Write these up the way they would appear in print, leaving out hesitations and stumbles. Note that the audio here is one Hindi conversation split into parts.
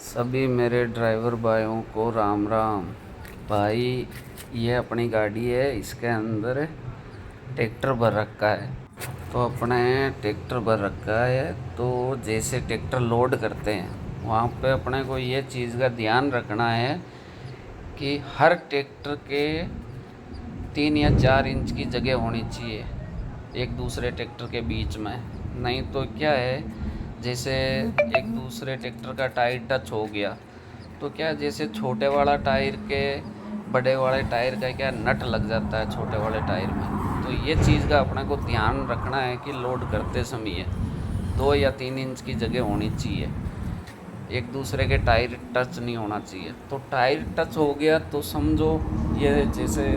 सभी मेरे ड्राइवर भाइयों को राम राम। भाई ये अपनी गाड़ी है, इसके अंदर ट्रैक्टर भर रखा है। तो अपने ट्रैक्टर भर रखा है, तो जैसे ट्रैक्टर लोड करते हैं वहाँ पे अपने को ये चीज़ का ध्यान रखना है कि हर ट्रैक्टर के 3 या 4 इंच की जगह होनी चाहिए एक दूसरे ट्रैक्टर के बीच में। नहीं तो क्या है, जैसे एक दूसरे ट्रैक्टर का टायर टच हो गया तो क्या, जैसे छोटे वाला टायर के बड़े वाले टायर का क्या नट लग जाता है छोटे वाले टायर में। तो ये चीज़ का अपने को ध्यान रखना है कि लोड करते समय 2 या 3 इंच की जगह होनी चाहिए, एक दूसरे के टायर टच नहीं होना चाहिए। तो टायर टच हो गया तो समझो ये जैसे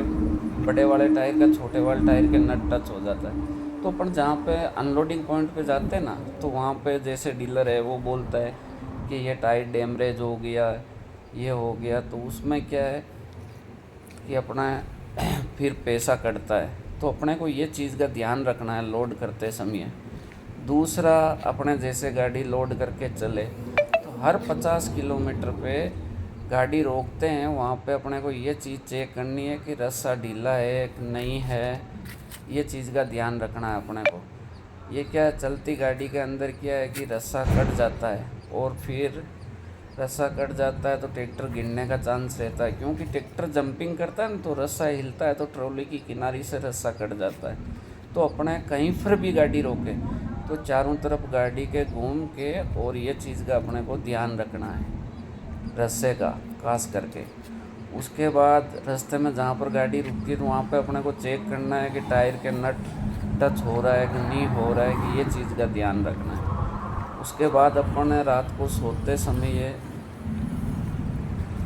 बड़े वाले टायर का छोटे वाले टायर के नट टच हो जाता है। तो अपन जहाँ पे अनलोडिंग पॉइंट पे जाते हैं ना, तो वहाँ पे जैसे डीलर है वो बोलता है कि ये टायर डैमेज हो गया, ये हो गया, तो उसमें क्या है कि अपना फिर पैसा कटता है। तो अपने को ये चीज़ का ध्यान रखना है लोड करते समय। दूसरा, अपने जैसे गाड़ी लोड करके चले तो हर 50 किलोमीटर पे गाड़ी रोकते हैं, वहाँ पे अपने को ये चीज़ चेक करनी है कि रस्सा ढीला है कि नहीं है। ये चीज़ का ध्यान रखना है अपने को। ये क्या है, चलती गाड़ी के अंदर क्या है कि रस्सा कट जाता है, और फिर रस्सा कट जाता है तो ट्रैक्टर गिरने का चांस रहता है, क्योंकि ट्रैक्टर जंपिंग करता है ना तो रस्सा हिलता है, तो ट्रॉली की किनारी से रस्सा कट जाता है। तो अपने कहीं पर भी गाड़ी रोके तो चारों तरफ गाड़ी के घूम के, और ये चीज़ का अपने को ध्यान रखना है रस्से का खास करके। उसके बाद रास्ते में जहाँ पर गाड़ी रुकती है तो वहाँ पे अपने को चेक करना है कि टायर के नट टच हो रहा है कि नहीं हो रहा है, कि ये चीज़ का ध्यान रखना है। उसके बाद अपन रात को सोते समय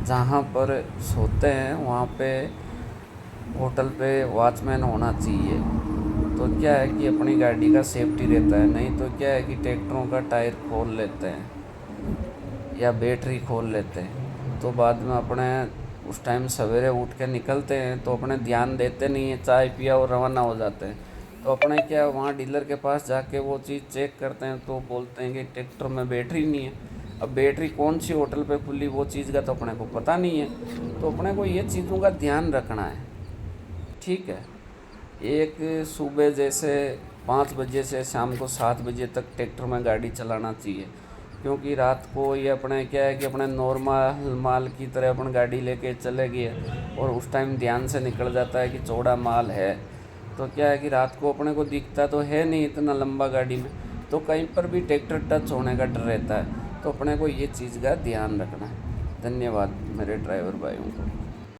जहाँ पर सोते हैं वहाँ पे होटल पे वॉचमैन होना चाहिए। तो क्या है कि अपनी गाड़ी का सेफ्टी रहता है। नहीं तो क्या है कि ट्रैक्टरों का टायर खोल लेते हैं या बैटरी खोल लेते हैं, तो बाद में अपने उस टाइम सवेरे उठ के निकलते हैं तो अपने ध्यान देते नहीं है, चाय पिया और रवाना हो जाते हैं। तो अपने क्या, वहाँ डीलर के पास जाके वो चीज़ चेक करते हैं तो बोलते हैं कि ट्रैक्टर में बैटरी नहीं है। अब बैटरी कौन सी होटल पे खुली वो चीज़ का तो अपने को पता नहीं है। तो अपने को ये चीज़ों का ध्यान रखना है, ठीक है। एक सुबह जैसे 5 बजे से शाम को 7 बजे तक ट्रैक्टर में गाड़ी चलाना चाहिए, क्योंकि रात को ये अपने क्या है कि अपने नॉर्मल माल की तरह अपन गाड़ी लेके चले गए और उस टाइम ध्यान से निकल जाता है कि चौड़ा माल है, तो क्या है कि रात को अपने को दिखता तो है नहीं इतना लंबा गाड़ी में, तो कहीं पर भी ट्रैक्टर टच होने का डर रहता है। तो अपने को ये चीज़ का ध्यान रखना है। धन्यवाद मेरे ड्राइवर भाइयों को।